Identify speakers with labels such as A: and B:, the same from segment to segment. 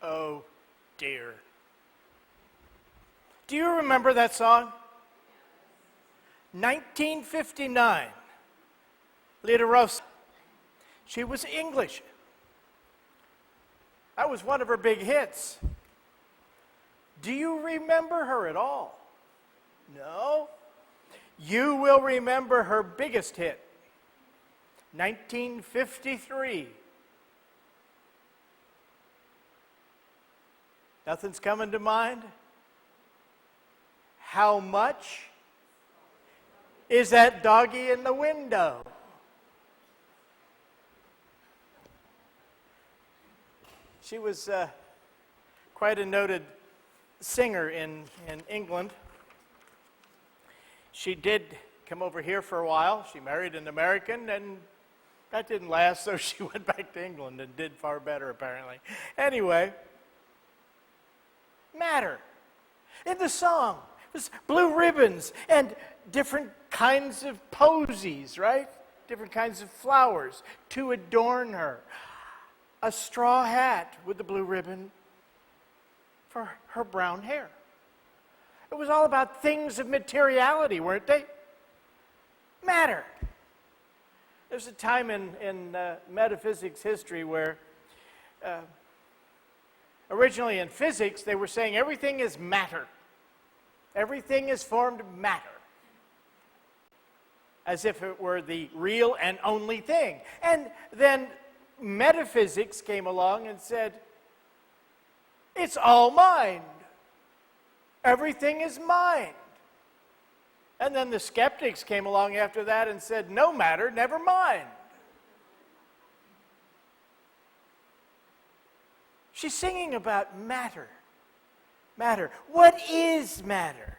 A: Oh dear. Do you remember that song? 1959. Lita Rosa. She was English. That was one of her big hits. Do you remember her at all? No? You will remember her biggest hit, 1953. Nothing's coming to mind? How much is that doggy in the window? She was quite a noted singer in England. She did come over here for a while. She married an American, and that didn't last, so she went back to England and did far better, apparently. Anyway, Matter. In the song, it was blue ribbons and different kinds of posies, right? Different kinds of flowers to adorn her. A straw hat with the blue ribbon for her brown hair. It was all about things of materiality, weren't they? Matter. There's a time in metaphysics history where originally in physics they were saying everything is matter. Everything is formed matter. As if it were the real and only thing. And then metaphysics came along and said, it's all mind. Everything is mind. And then the skeptics came along after that and said, no matter, never mind. She's singing about matter. Matter. What is matter?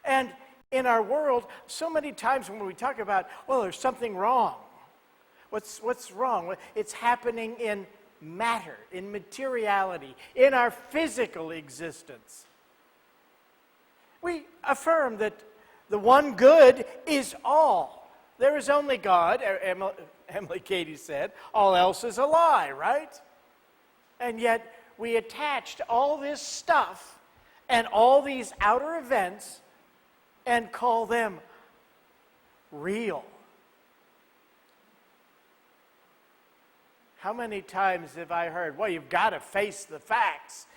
A: And in our world, so many times when we talk about, well, there's something wrong. What's wrong? It's happening in matter, in materiality, in our physical existence. We affirm that the one good is all. There is only God, Emily Cady said. All else is a lie, right? And yet we attached all this stuff and all these outer events and call them real. How many times have I heard, well, you've got to face the facts.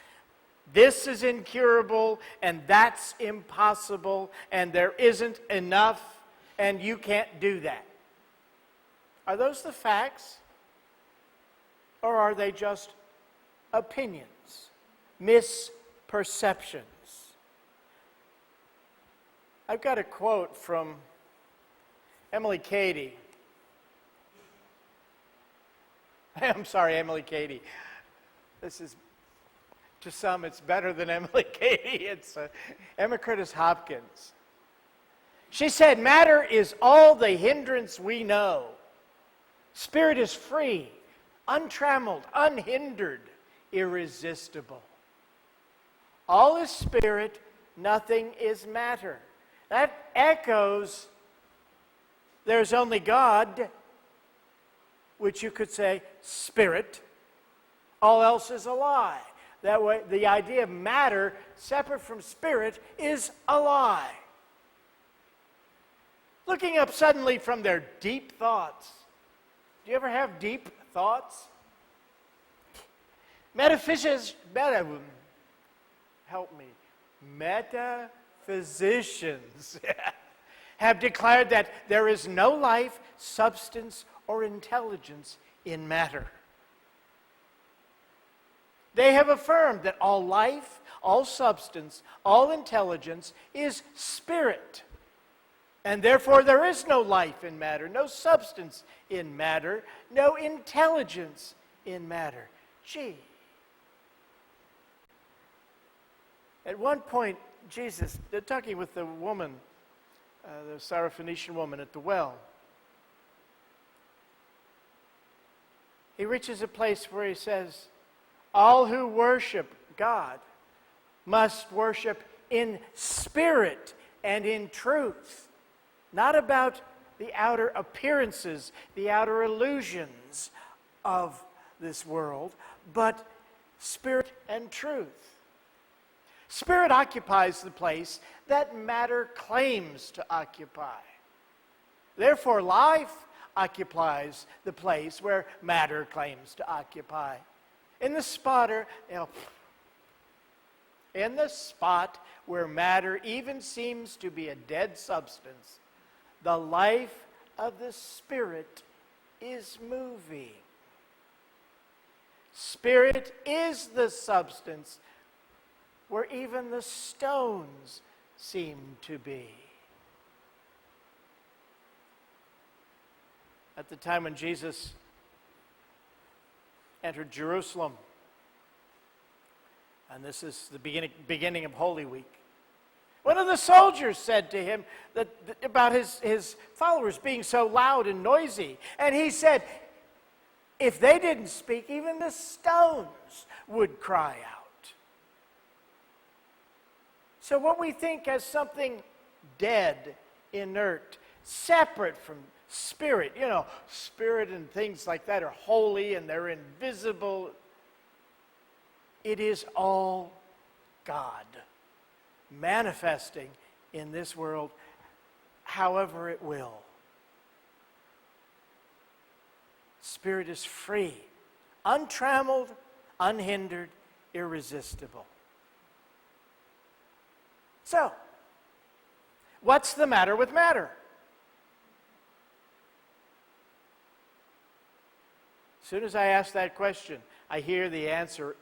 A: This is incurable, and that's impossible, and there isn't enough, and you can't do that. Are those the facts? Or are they just opinions, misperceptions? I've got a quote from Emily Cady. I'm sorry, Emily Cady. This is, to some, it's better than Emily Cady. It's Emma Curtis Hopkins. She said, matter is all the hindrance we know. Spirit is free, untrammeled, unhindered, irresistible. All is spirit, nothing is matter. That echoes, there's only God, which you could say, spirit. All else is a lie. That way, the idea of matter, separate from spirit, is a lie. Looking up suddenly from their deep thoughts. Do you ever have deep thoughts? Metaphysicians have declared that there is no life, substance, or intelligence in matter. They have affirmed that all life, all substance, all intelligence is spirit. And therefore there is no life in matter, no substance in matter, no intelligence in matter. Gee. At one point, Jesus, they're talking with the woman, the Syrophoenician woman at the well. He reaches a place where he says, all who worship God must worship in spirit and in truth. Not about the outer appearances, the outer illusions of this world, but spirit and truth. Spirit occupies the place that matter claims to occupy. Therefore, life occupies the place where matter claims to occupy. In the spot where matter even seems to be a dead substance, the life of the Spirit is moving. Spirit is the substance where even the stones seem to be. At the time when Jesus entered Jerusalem, and this is the beginning of Holy Week, one of the soldiers said to him about his followers being so loud and noisy. And he said, if they didn't speak, even the stones would cry out. So what we think as something dead, inert, separate from spirit, spirit and things like that are holy and they're invisible. It is all God manifesting in this world however it will. Spirit is free, untrammeled, unhindered, irresistible. So, what's the matter with matter? As soon as I ask that question, I hear the answer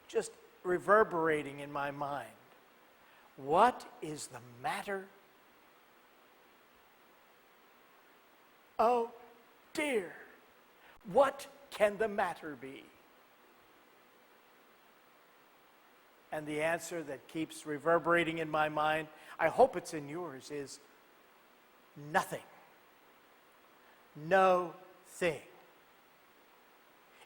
A: just reverberating in my mind. What is the matter? Oh dear, what can the matter be? And the answer that keeps reverberating in my mind, I hope it's in yours, is nothing. No thing.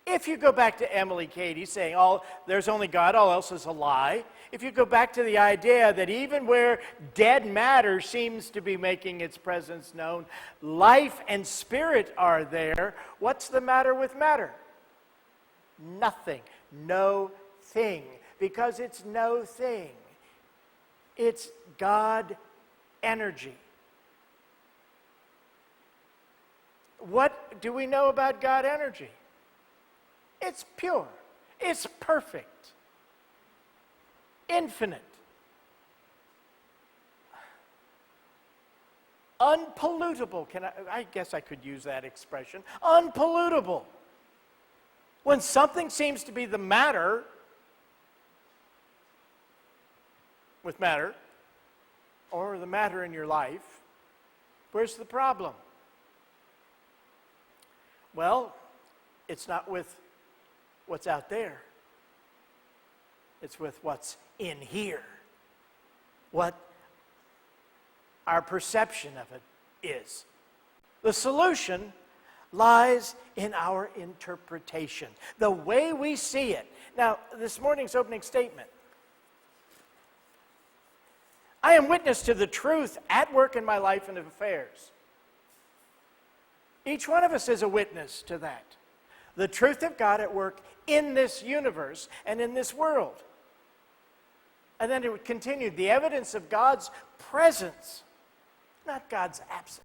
A: If you go back to Emily Cady saying, there's only God, all else is a lie. If you go back to the idea that even where dead matter seems to be making its presence known, life and spirit are there, what's the matter with matter? Nothing. No thing. Because it's no thing. It's God energy. What do we know about God energy? It's pure. It's perfect. Infinite. Unpollutable. I guess I could use that expression. Unpollutable. When something seems to be the matter with matter, or the matter in your life, where's the problem? Well, it's not with what's out there. It's with what's in here. What our perception of it is. The solution lies in our interpretation, the way we see it. Now, this morning's opening statement. I am witness to the truth at work in my life and affairs. Each one of us is a witness to that. The truth of God at work in this universe and in this world. And then it would continue, the evidence of God's presence, not God's absence,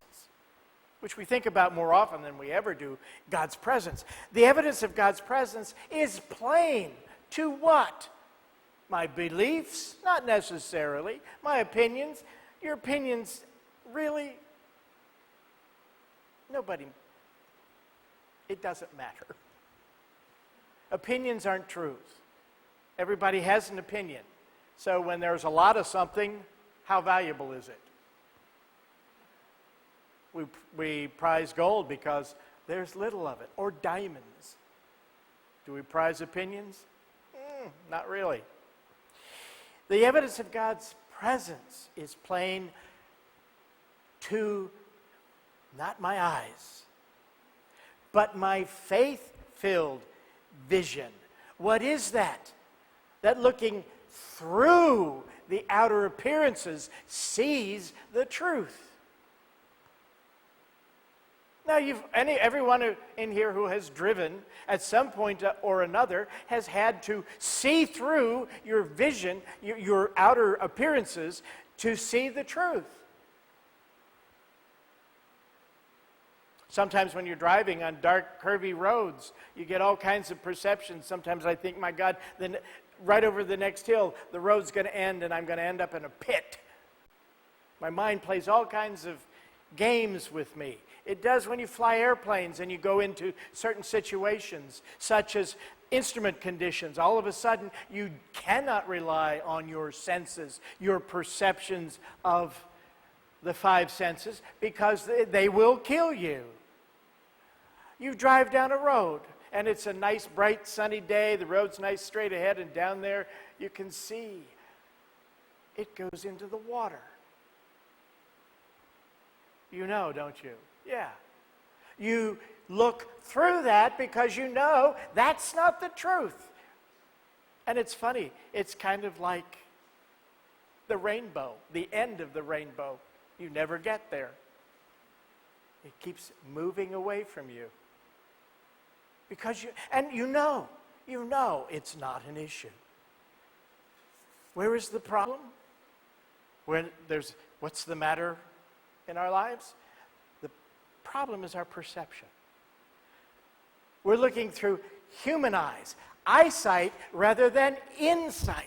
A: which we think about more often than we ever do, God's presence. The evidence of God's presence is plain to what? My beliefs? Not necessarily. My opinions? Your opinions, really? It doesn't matter. Opinions aren't truth. Everybody has an opinion. So when there's a lot of something, how valuable is it? We prize gold because there's little of it, or diamonds. Do we prize opinions? Not really. The evidence of God's presence is plain to not my eyes, but my faith-filled vision. What is that? That looking through the outer appearances sees the truth. Now, everyone in here who has driven at some point or another has had to see through your vision, your outer appearances, to see the truth. Sometimes when you're driving on dark, curvy roads, you get all kinds of perceptions. Sometimes I think, my God, then right over the next hill, the road's going to end and I'm going to end up in a pit. My mind plays all kinds of games with me. It does when you fly airplanes and you go into certain situations, such as instrument conditions. All of a sudden, you cannot rely on your senses, your perceptions of the five senses, because they will kill you. You drive down a road, and it's a nice, bright, sunny day. The road's nice straight ahead, and down there you can see it goes into the water. You know, don't you? Yeah. You look through that because you know that's not the truth. And it's funny. It's kind of like the rainbow, the end of the rainbow. You never get there. It keeps moving away from you. Because you know it's not an issue. Where is the problem? What's the matter in our lives? The problem is our perception. We're looking through human eyes, eyesight rather than insight.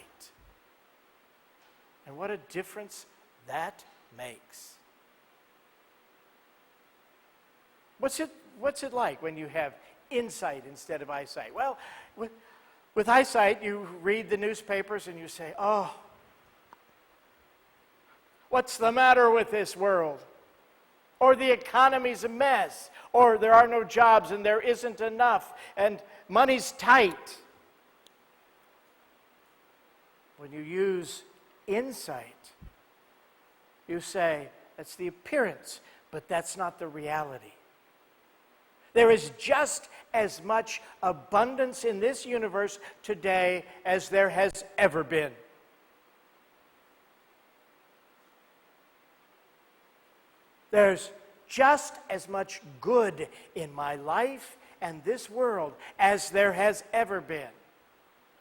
A: And what a difference that makes. What's it like when you have insight instead of eyesight? Well, with eyesight, you read the newspapers and you say, oh, what's the matter with this world? Or the economy's a mess, or there are no jobs and there isn't enough, and money's tight. When you use insight, you say, that's the appearance, but that's not the reality. There is just as much abundance in this universe today as there has ever been. There's just as much good in my life and this world as there has ever been.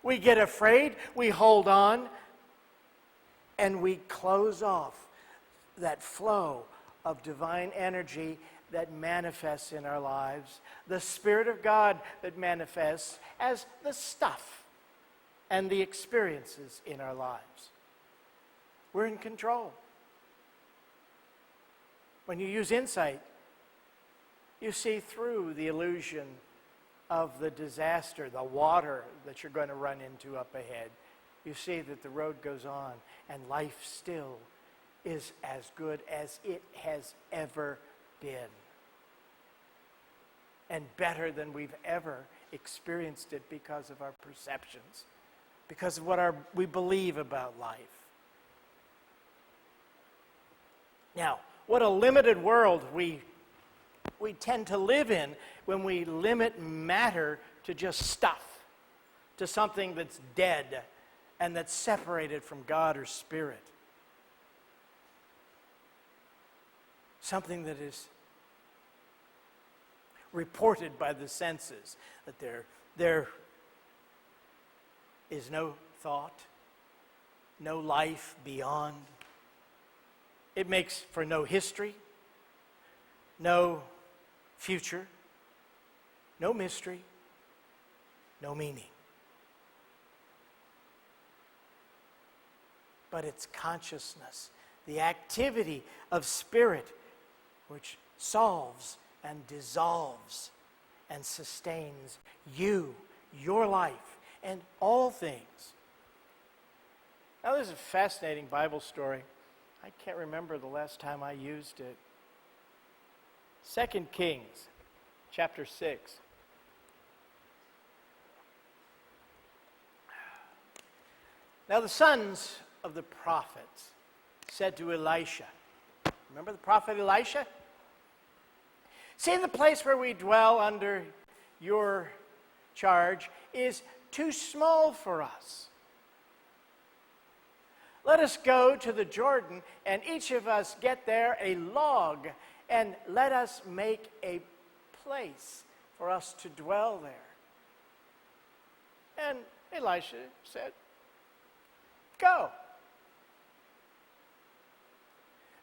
A: We get afraid, we hold on, and we close off that flow of divine energy that manifests in our lives, the Spirit of God that manifests as the stuff and the experiences in our lives. We're in control. When you use insight, you see through the illusion of the disaster, the water that you're going to run into up ahead. You see that the road goes on and life still is as good as it has ever been. And better than we've ever experienced it because of our perceptions, because of what we believe about life. Now, what a limited world we tend to live in when we limit matter to just stuff, to something that's dead and that's separated from God or Spirit. Something that is reported by the senses, that there is no thought, no life beyond. It makes for no history, no future, no mystery, no meaning. But it's consciousness, the activity of spirit, which solves and dissolves and sustains you, your life, and all things. Now, there's a fascinating Bible story. I can't remember the last time I used it. 2 Kings, chapter 6. Now the sons of the prophets said to Elisha, remember the prophet Elisha? See, the place where we dwell under your charge is too small for us. Let us go to the Jordan, and each of us get there a log and let us make a place for us to dwell there. And Elisha said, go.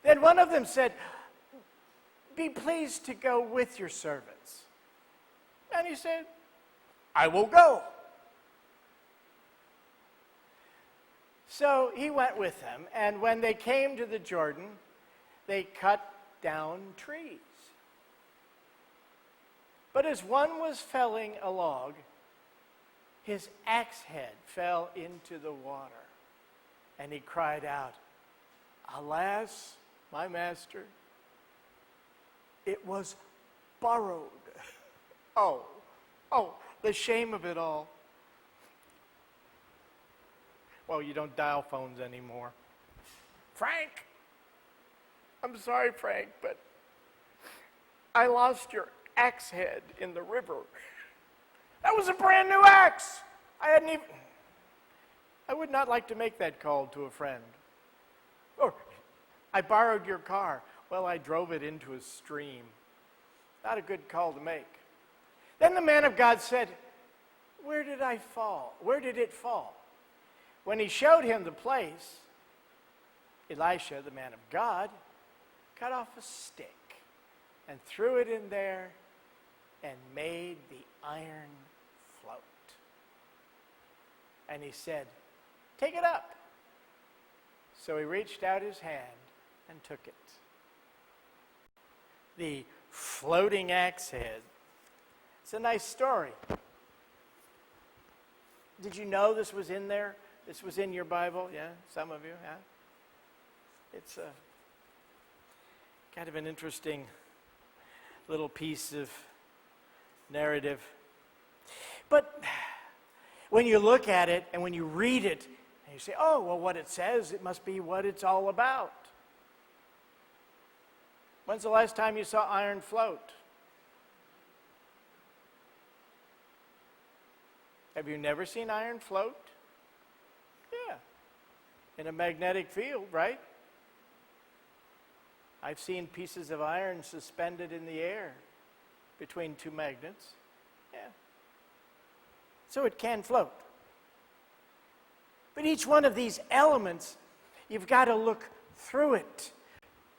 A: Then one of them said, be pleased to go with your servants. And he said, I will go. So he went with them, and when they came to the Jordan, they cut down trees. But as one was felling a log, his axe head fell into the water, and he cried out, alas, my master, it was borrowed. Oh, the shame of it all. Well, you don't dial phones anymore. Frank, I'm sorry, Frank, but I lost your axe head in the river. That was a brand new axe. I would not like to make that call to a friend. Or, I borrowed your car. Well, I drove it into a stream. Not a good call to make. Then the man of God said, where did I fall? Where did it fall? When he showed him the place, Elisha, the man of God, cut off a stick and threw it in there and made the iron float. And he said, take it up. So he reached out his hand and took it. The floating axe head. It's a nice story. Did you know this was in there? This was in your Bible? Yeah, some of you, yeah? It's kind of an interesting little piece of narrative. But when you look at it and when you read it, and you say, oh, well, what it says, it must be what it's all about. When's the last time you saw iron float? Have you never seen iron float? Yeah. In a magnetic field, right? I've seen pieces of iron suspended in the air between two magnets. Yeah. So it can float. But each one of these elements, you've got to look through it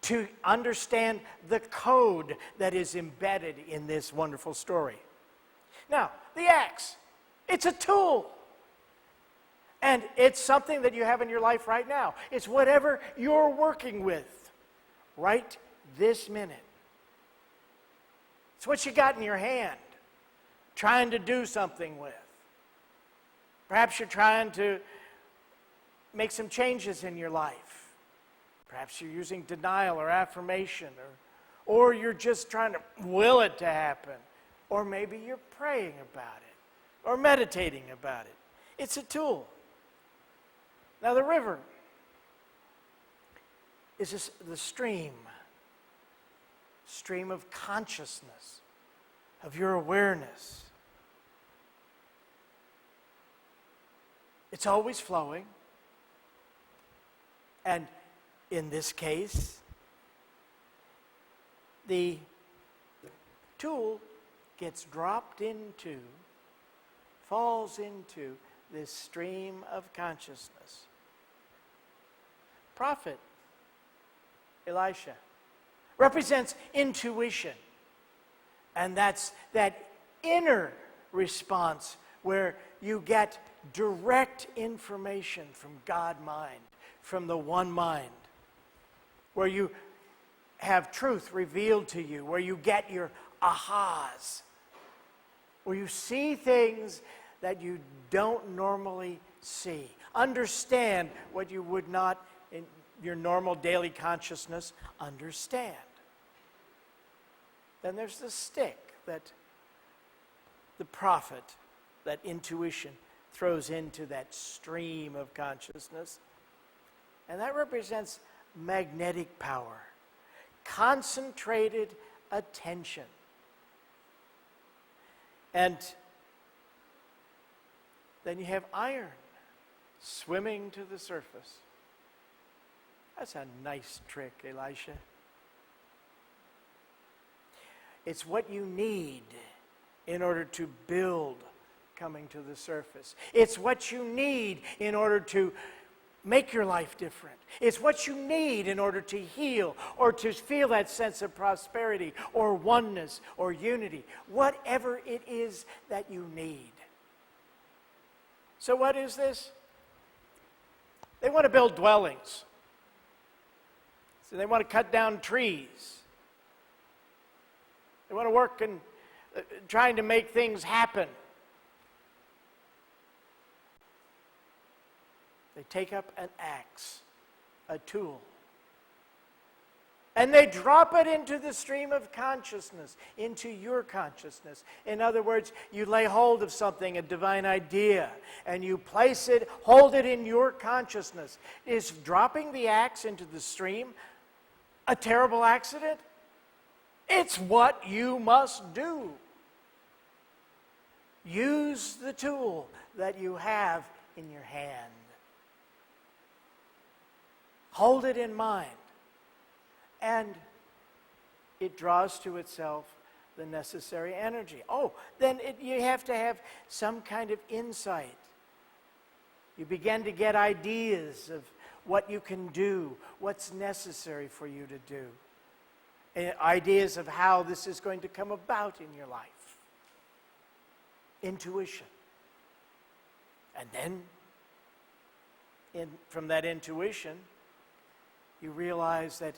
A: to understand the code that is embedded in this wonderful story. Now, the axe, it's a tool. And it's something that you have in your life right now. It's whatever you're working with right this minute. It's what you got in your hand, trying to do something with. Perhaps you're trying to make some changes in your life. Perhaps you're using denial or affirmation, or you're just trying to will it to happen. Or maybe you're praying about it or meditating about it. It's a tool. Now the river is the stream of consciousness, of your awareness. It's always flowing. And in this case, the tool gets dropped into, falls into this stream of consciousness. Prophet Elisha represents intuition. And that's that inner response where you get direct information from God mind, from the one mind, where you have truth revealed to you, where you get your ahas, where you see things that you don't normally see. Understand what you would not in your normal daily consciousness understand. Then there's the stick that the prophet, that intuition, throws into that stream of consciousness. And that represents magnetic power, concentrated attention. And then you have iron swimming to the surface. That's a nice trick, Elisha. It's what you need in order to build coming to the surface. It's what you need in order to make your life different. It's what you need in order to heal or to feel that sense of prosperity or oneness or unity, whatever it is that you need. So what is this? They want to build dwellings. So they want to cut down trees. They want to work in trying to make things happen. They take up an axe, a tool, and they drop it into the stream of consciousness, into your consciousness. In other words, you lay hold of something, a divine idea, and you place it, hold it in your consciousness. Is dropping the axe into the stream a terrible accident? It's what you must do. Use the tool that you have in your hand. Hold it in mind, and it draws to itself the necessary energy. Oh, then you have to have some kind of insight. You begin to get ideas of what you can do, what's necessary for you to do, and ideas of how this is going to come about in your life. Intuition. And then, from that intuition, you realize that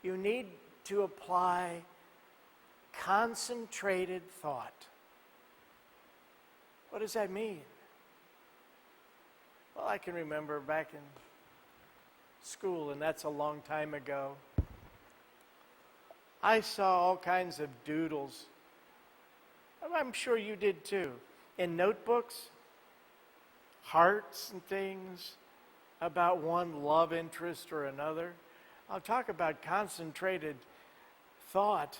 A: you need to apply concentrated thought. What does that mean? Well, I can remember back in school, and that's a long time ago, I saw all kinds of doodles. I'm sure you did too. In notebooks, hearts and things, about one love interest or another. I'll talk about concentrated thought.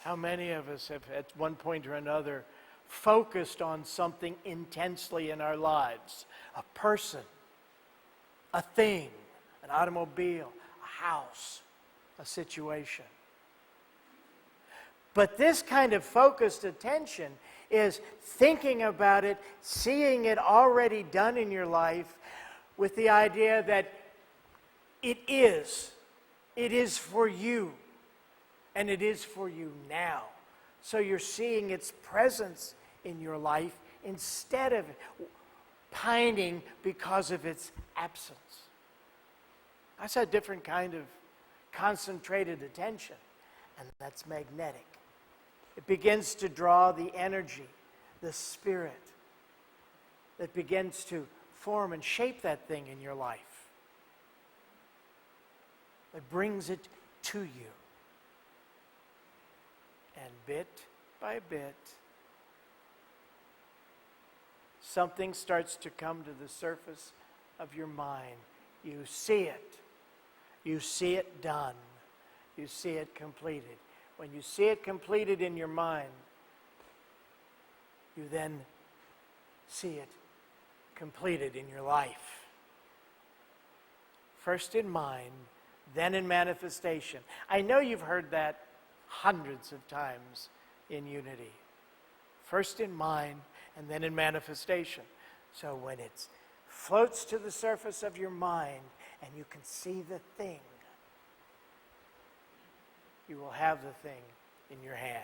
A: How many of us have at one point or another focused on something intensely in our lives? A person, a thing, an automobile, a house, a situation. But this kind of focused attention is thinking about it, seeing it already done in your life with the idea that it is for you, and it is for you now. So you're seeing its presence in your life instead of pining because of its absence. That's a different kind of concentrated attention, and that's magnetic. It begins to draw the energy, the spirit that begins to form and shape that thing in your life. It brings it to you. And bit by bit, something starts to come to the surface of your mind. You see it. You see it done. You see it completed. When you see it completed in your mind, you then see it completed in your life. First in mind, then in manifestation. I know you've heard that hundreds of times in Unity. First in mind, and then in manifestation. So when it floats to the surface of your mind and you can see the thing, you will have the thing in your hand.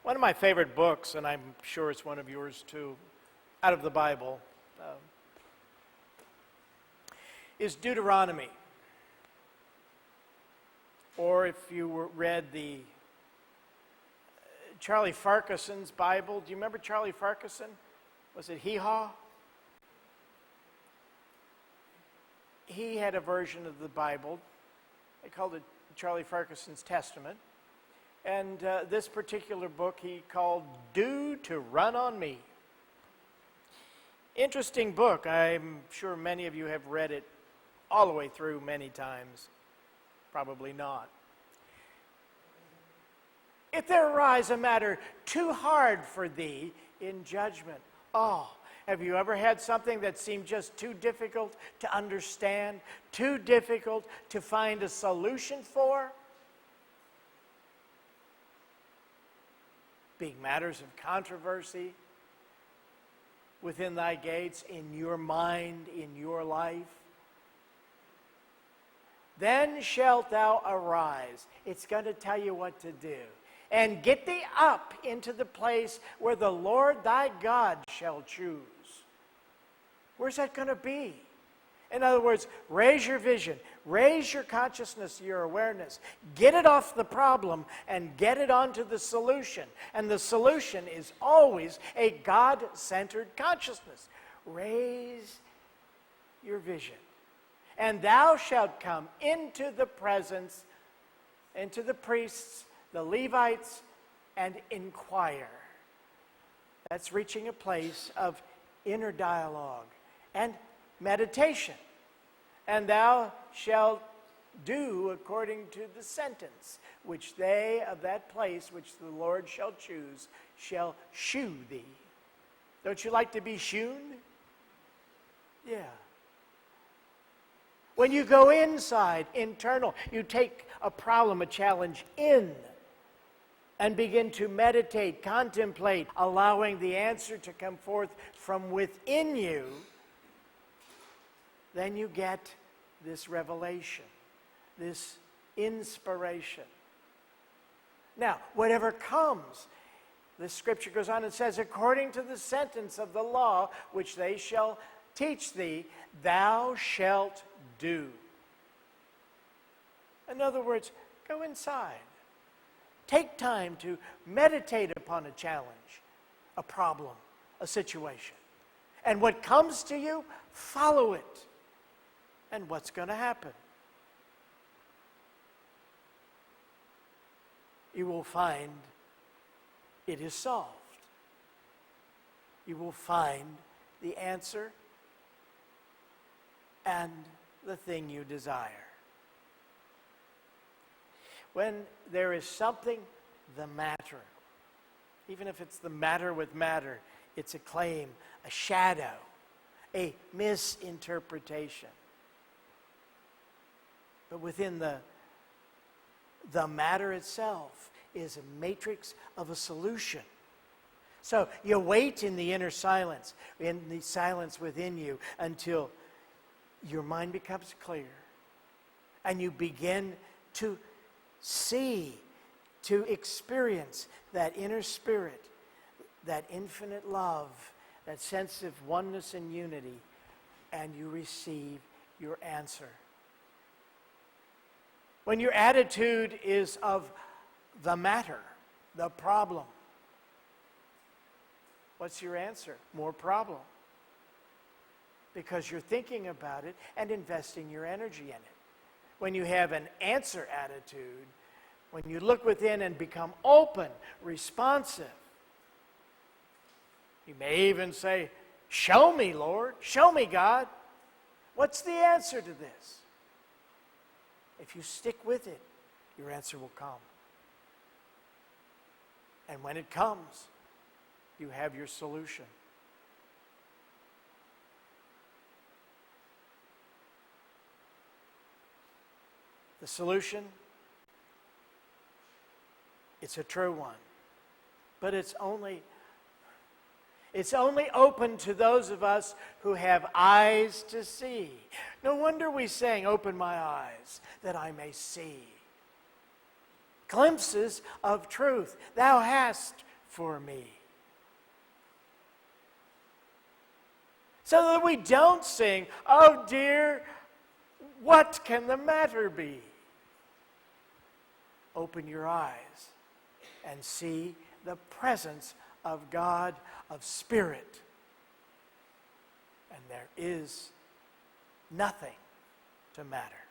A: One of my favorite books, and I'm sure it's one of yours too, out of the Bible, is Deuteronomy. Or if you read the Charlie Farquharson's Bible, do you remember Charlie Farquharson? Was it Hee Haw? He had a version of the Bible. They called it Charlie Farquharson's Testament. And this particular book he called Due to Run on Me. Interesting book. I'm sure many of you have read it all the way through many times. Probably not. If there arise a matter too hard for thee in judgment, Have you ever had something that seemed just too difficult to understand, too difficult to find a solution for? Big matters of controversy within thy gates, in your mind, in your life. Then shalt thou arise. It's going to tell you what to do. And get thee up into the place where the Lord thy God shall choose. Where's that going to be? In other words, raise your vision, raise your consciousness, your awareness, get it off the problem and get it onto the solution. And the solution is always a God-centered consciousness. Raise your vision. And thou shalt come into the presence, into the priests, the Levites, and inquire. That's reaching a place of inner dialogue and meditation. And thou shalt do according to the sentence which they of that place which the Lord shall choose shall shew thee. Don't you like to be shewn? Yeah. When you go inside, internal, you take a problem, a challenge in and begin to meditate, contemplate, allowing the answer to come forth from within you, then you get this revelation, this inspiration. Now, whatever comes, the scripture goes on and says, according to the sentence of the law which they shall teach thee, thou shalt do. In other words, go inside. Take time to meditate upon a challenge, a problem, a situation. And what comes to you, follow it. And what's going to happen? You will find it is solved. You will find the answer and the thing you desire. When there is something the matter, even if it's the matter with matter, it's a claim, a shadow, a misinterpretation. But within the matter itself is a matrix of a solution. So you wait in the inner silence, in the silence within you, until your mind becomes clear and you begin to see, to experience that inner spirit, that infinite love, that sense of oneness and unity, and you receive your answer. When your attitude is of the matter, the problem, what's your answer? More problem. Because you're thinking about it and investing your energy in it. When you have an answer attitude, when you look within and become open, responsive, you may even say, show me, Lord, show me, God. What's the answer to this? If you stick with it, your answer will come. And when it comes, you have your solution. The solution, it's a true one. But it's only open to those of us who have eyes to see. No wonder we sang, open my eyes that I may see. Glimpses of truth thou hast for me. So that we don't sing, oh dear, what can the matter be? Open your eyes and see the presence of God, of Spirit. And there is nothing to matter.